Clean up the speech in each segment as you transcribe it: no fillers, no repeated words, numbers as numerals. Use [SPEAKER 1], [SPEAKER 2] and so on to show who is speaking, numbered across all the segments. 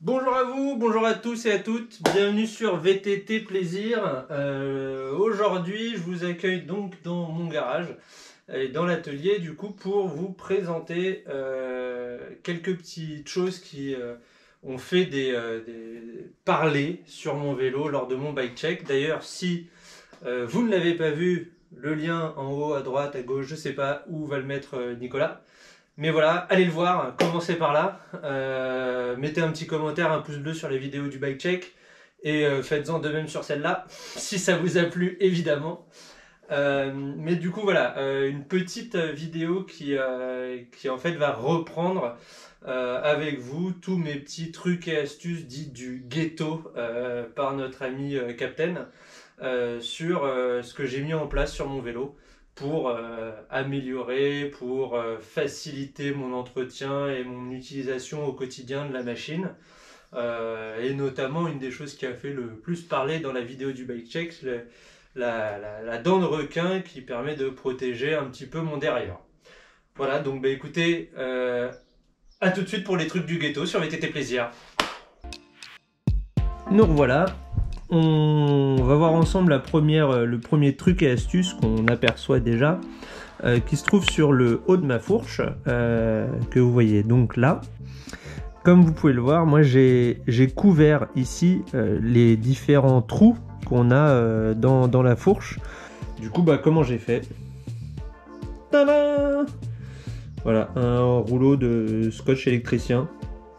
[SPEAKER 1] Bonjour à vous, bonjour à tous et à toutes, bienvenue sur VTT Plaisir. Aujourd'hui, je vous accueille donc dans mon garage, et dans l'atelier du coup, pour vous présenter quelques petites choses qui ont fait des parler sur mon vélo lors de mon bike check. D'ailleurs, si vous ne l'avez pas vu, le lien en haut, à droite, à gauche, je sais pas où va le mettre Nicolas. Mais voilà, allez le voir, commencez par là. Mettez un petit commentaire, un pouce bleu sur les vidéos du bike check. Et faites-en de même sur celle-là, si ça vous a plu, évidemment. Mais du coup, voilà, une petite vidéo qui en fait va reprendre avec vous tous mes petits trucs et astuces dits du ghetto par notre ami Captain sur ce que j'ai mis en place sur mon vélo pour améliorer, pour faciliter mon entretien et mon utilisation au quotidien de la machine. Et notamment, une des choses qui a fait le plus parler dans la vidéo du bike check, la dent de requin qui permet de protéger un petit peu mon derrière. Voilà, donc bah, écoutez, à tout de suite pour les trucs du ghetto sur VTT Plaisir. Nous revoilà. On va voir ensemble le premier truc et astuce qu'on aperçoit déjà, qui se trouve sur le haut de ma fourche, que vous voyez donc là. Comme vous pouvez le voir, moi j'ai couvert ici les différents trous qu'on a dans la fourche. Du coup, bah, comment j'ai fait? Tada! Voilà, un rouleau de scotch électricien,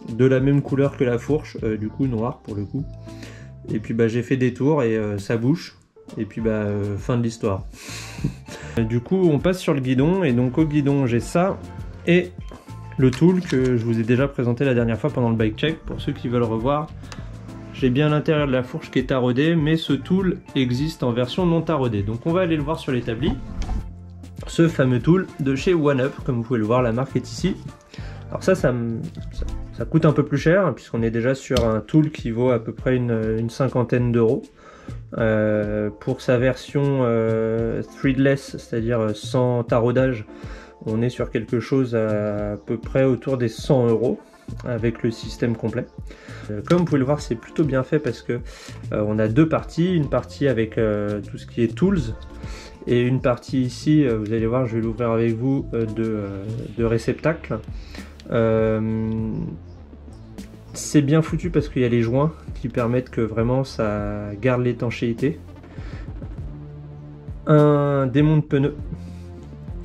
[SPEAKER 1] de la même couleur que la fourche, du coup noir pour le coup. Et puis bah, j'ai fait des tours et ça bouche. Et puis bah, fin de l'histoire. Du coup on passe sur le guidon. Et donc au guidon j'ai ça. Et le tool que je vous ai déjà présenté la dernière fois pendant le bike check. Pour ceux qui veulent revoir. J'ai bien l'intérieur de la fourche qui est taraudé. Mais ce tool existe en version non taraudée. Donc on va aller le voir sur l'établi. Ce fameux tool de chez OneUp. Comme vous pouvez le voir, la marque est ici. Alors ça coûte un peu plus cher, puisqu'on est déjà sur un tool qui vaut à peu près une cinquantaine d'euros. Pour sa version threadless, c'est-à-dire sans taraudage, on est sur quelque chose à peu près autour des 100 euros avec le système complet. Comme vous pouvez le voir, c'est plutôt bien fait parce que on a deux parties, une partie avec tout ce qui est tools, et une partie ici, vous allez voir, je vais l'ouvrir avec vous, de réceptacle. C'est bien foutu parce qu'il y a les joints qui permettent que vraiment ça garde l'étanchéité. Un démonte pneu.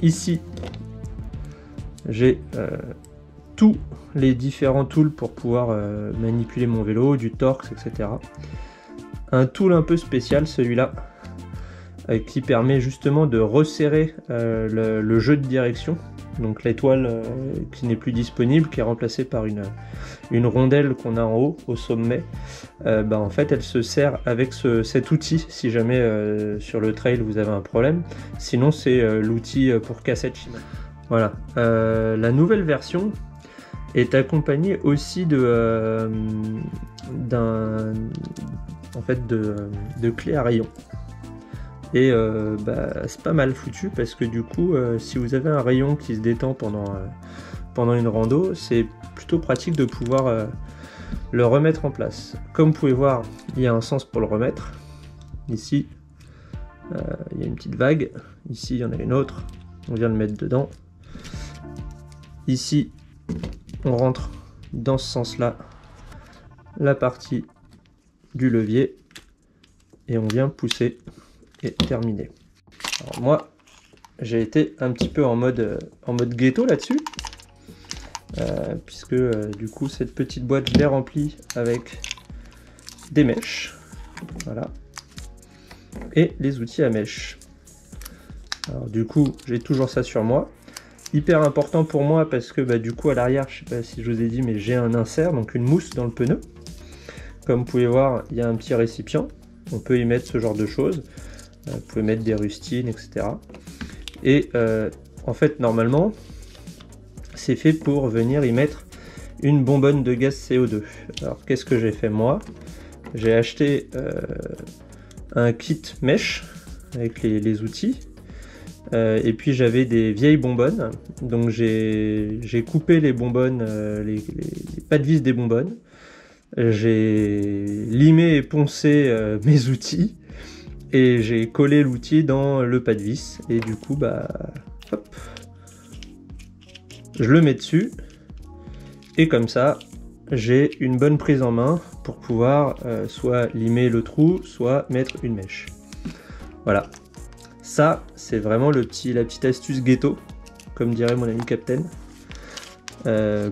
[SPEAKER 1] Ici, j'ai tous les différents tools pour pouvoir manipuler mon vélo, du Torx, etc. Un tool un peu spécial, celui-là, qui permet justement de resserrer le jeu de direction. Donc l'étoile qui n'est plus disponible, qui est remplacée par une rondelle qu'on a en haut, au sommet, bah en fait elle se sert avec cet outil si jamais sur le trail vous avez un problème. Sinon c'est l'outil pour cassette Shimano. Voilà, la nouvelle version est accompagnée aussi de clés à rayons. Et bah, c'est pas mal foutu parce que du coup, si vous avez un rayon qui se détend pendant une rando, c'est plutôt pratique de pouvoir le remettre en place. Comme vous pouvez voir, il y a un sens pour le remettre. Ici, il y a une petite vague. Ici, il y en a une autre. On vient de le mettre dedans. Ici, on rentre dans ce sens-là la partie du levier et on vient pousser. Terminé. Alors moi j'ai été un petit peu en mode ghetto là-dessus, puisque du coup cette petite boîte je l'ai remplie avec des mèches, voilà, et les outils à mèche. Alors du coup j'ai toujours ça sur moi, hyper important pour moi parce que bah, du coup à l'arrière, je sais pas si je vous ai dit, mais j'ai un insert, donc une mousse dans le pneu. Comme vous pouvez voir, il y a un petit récipient, on peut y mettre ce genre de choses. Vous pouvez mettre des rustines, etc. Et en fait, normalement, c'est fait pour venir y mettre une bonbonne de gaz CO2. Alors, qu'est-ce que j'ai fait moi? J'ai acheté un kit mèche avec les outils. Et puis, j'avais des vieilles bonbonnes. Donc, j'ai coupé les bonbonnes, les pas de vis des bonbonnes. j'ai limé et poncé mes outils et j'ai collé l'outil dans le pas de vis et du coup bah hop, je le mets dessus et comme ça j'ai une bonne prise en main pour pouvoir soit limer le trou, soit mettre une mèche. Voilà, ça c'est vraiment la petite astuce ghetto, comme dirait mon ami Captain,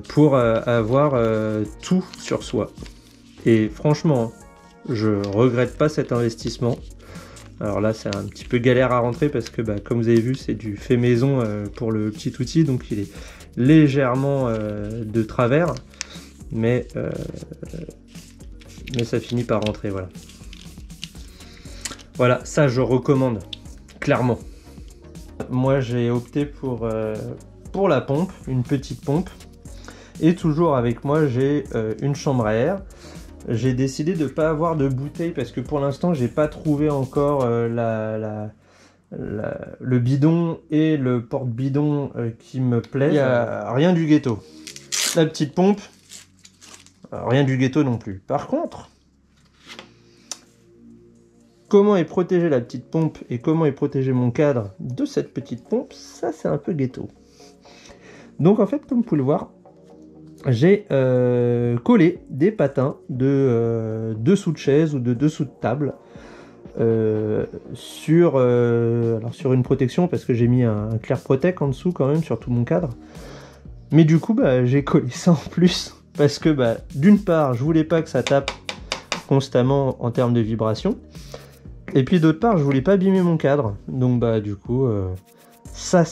[SPEAKER 1] pour avoir tout sur soi. Et franchement, je regrette pas cet investissement. Alors là, c'est un petit peu galère à rentrer parce que, bah, comme vous avez vu, c'est du fait maison pour le petit outil, donc il est légèrement de travers, mais ça finit par rentrer, voilà. Voilà, ça je recommande, clairement. Moi, j'ai opté pour la pompe, une petite pompe, et toujours avec moi, j'ai une chambre à air. J'ai décidé de ne pas avoir de bouteille parce que pour l'instant j'ai pas trouvé encore le bidon et le porte-bidon qui me plaît. Il n'y a rien du ghetto. La petite pompe, rien du ghetto non plus. Par contre, comment est protégée la petite pompe et comment est protégé mon cadre de cette petite pompe, ça c'est un peu ghetto. Donc en fait, comme vous pouvez le voir, j'ai collé des patins de dessous de chaise ou de dessous de table sur une protection parce que j'ai mis un Clair Protect en dessous quand même sur tout mon cadre. Mais du coup, bah, j'ai collé ça en plus parce que bah, d'une part, je voulais pas que ça tape constamment en termes de vibration. Et puis d'autre part, je voulais pas abîmer mon cadre. Donc bah du coup, ça,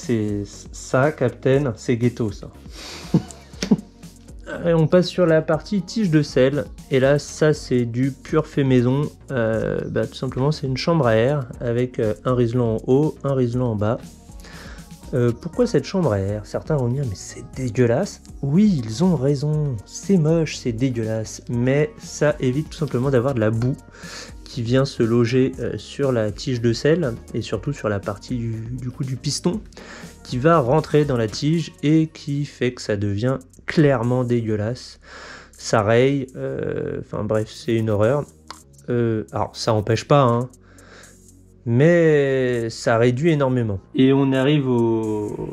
[SPEAKER 1] Captain, c'est ghetto ça. Et on passe sur la partie tige de sel et là ça c'est du pur fait maison. Bah, tout simplement c'est une chambre à air avec un riselant en haut, un riselant en bas. Pourquoi cette chambre à air? Certains vont dire mais c'est dégueulasse. Oui, ils ont raison, c'est moche, c'est dégueulasse, mais ça évite tout simplement d'avoir de la boue qui vient se loger sur la tige de sel et surtout sur la partie du piston qui va rentrer dans la tige et qui fait que ça devient clairement dégueulasse. Ça raye, enfin bref, c'est une horreur. Alors ça empêche pas, hein, mais ça réduit énormément. Et on arrive aux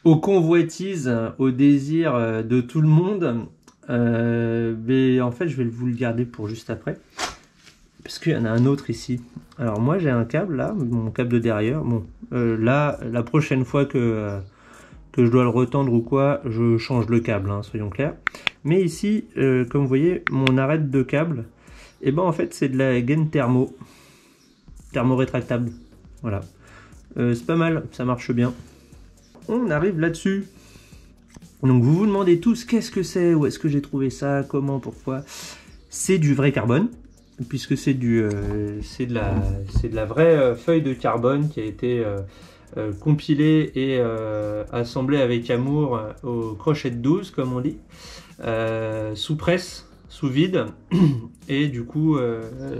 [SPEAKER 1] convoitises, au désir de tout le monde. Mais en fait, je vais vous le garder pour juste après. Parce qu'il y en a un autre ici. Alors moi j'ai un câble là, mon câble de derrière. Bon, là, la prochaine fois que je dois le retendre ou quoi, je change le câble, hein, soyons clairs. Mais ici, comme vous voyez, mon arête de câble, et ben en fait c'est de la gaine thermo rétractable. Voilà, c'est pas mal, ça marche bien. On arrive là-dessus. Donc vous vous demandez tous qu'est-ce que c'est, où est-ce que j'ai trouvé ça, comment, pourquoi. C'est du vrai carbone. Puisque c'est de la vraie feuille de carbone qui a été compilée et assemblée avec amour au crochet de 12 comme on dit, sous presse, sous vide et du coup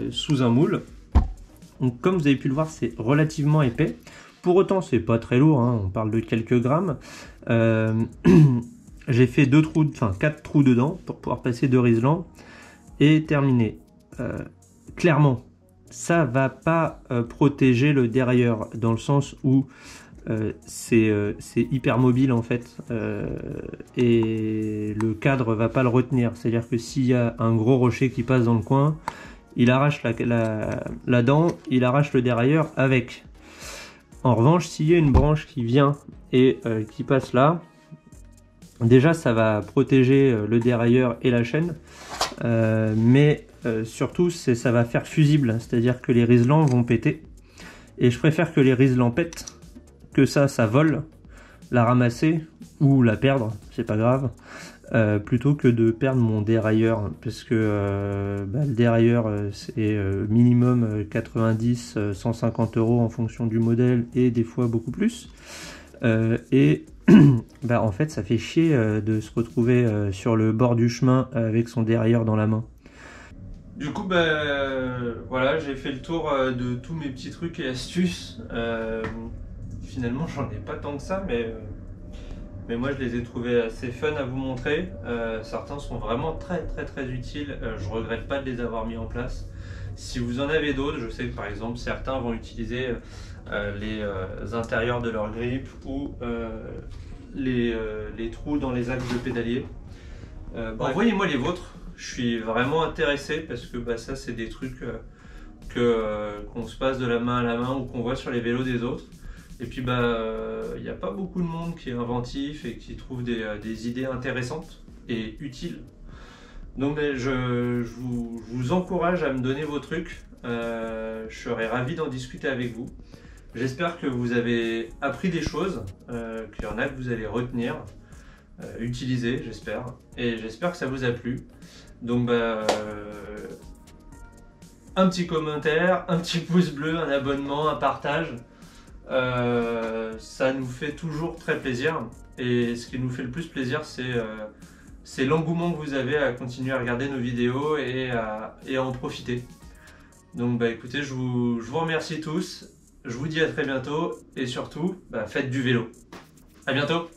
[SPEAKER 1] sous un moule. Donc comme vous avez pu le voir, c'est relativement épais. Pour autant c'est pas très lourd, hein, on parle de quelques grammes. J'ai fait 4 trous dedans pour pouvoir passer 2 riselants et terminer. Clairement, ça va pas protéger le dérailleur dans le sens où c'est hyper mobile en fait et le cadre va pas le retenir. C'est-à-dire que s'il y a un gros rocher qui passe dans le coin, il arrache la dent, il arrache le dérailleur avec. En revanche, s'il y a une branche qui vient et qui passe là, déjà ça va protéger le dérailleur et la chaîne, mais surtout ça va faire fusible, c'est-à-dire que les riselants vont péter et je préfère que les riselants pètent que ça vole, la ramasser ou la perdre, c'est pas grave, plutôt que de perdre mon dérailleur parce que le dérailleur c'est minimum 90-150 € en fonction du modèle et des fois beaucoup plus, et en fait ça fait chier de se retrouver sur le bord du chemin avec son dérailleur dans la main. Du coup voilà, j'ai fait le tour de tous mes petits trucs et astuces. Finalement j'en ai pas tant que ça, mais mais moi je les ai trouvés assez fun à vous montrer. Certains sont vraiment très utiles, je regrette pas de les avoir mis en place. Si vous en avez d'autres, je sais que par exemple certains vont utiliser les intérieurs de leur grip ou les trous dans les axes de pédalier. Envoyez-moi les vôtres, je suis vraiment intéressé parce que ça c'est des trucs qu'on se passe de la main à la main ou qu'on voit sur les vélos des autres. Et puis il n'y a pas beaucoup de monde qui est inventif et qui trouve des idées intéressantes et utiles. Donc je vous encourage à me donner vos trucs, je serai ravi d'en discuter avec vous. J'espère que vous avez appris des choses, qu'il y en a que vous allez retenir, utiliser j'espère, et j'espère que ça vous a plu. Donc un petit commentaire, un petit pouce bleu, un abonnement, un partage. Ça nous fait toujours très plaisir, et ce qui nous fait le plus plaisir c'est l'engouement que vous avez à continuer à regarder nos vidéos et à en profiter. Donc écoutez, je vous remercie tous, je vous dis à très bientôt et surtout faites du vélo. À bientôt.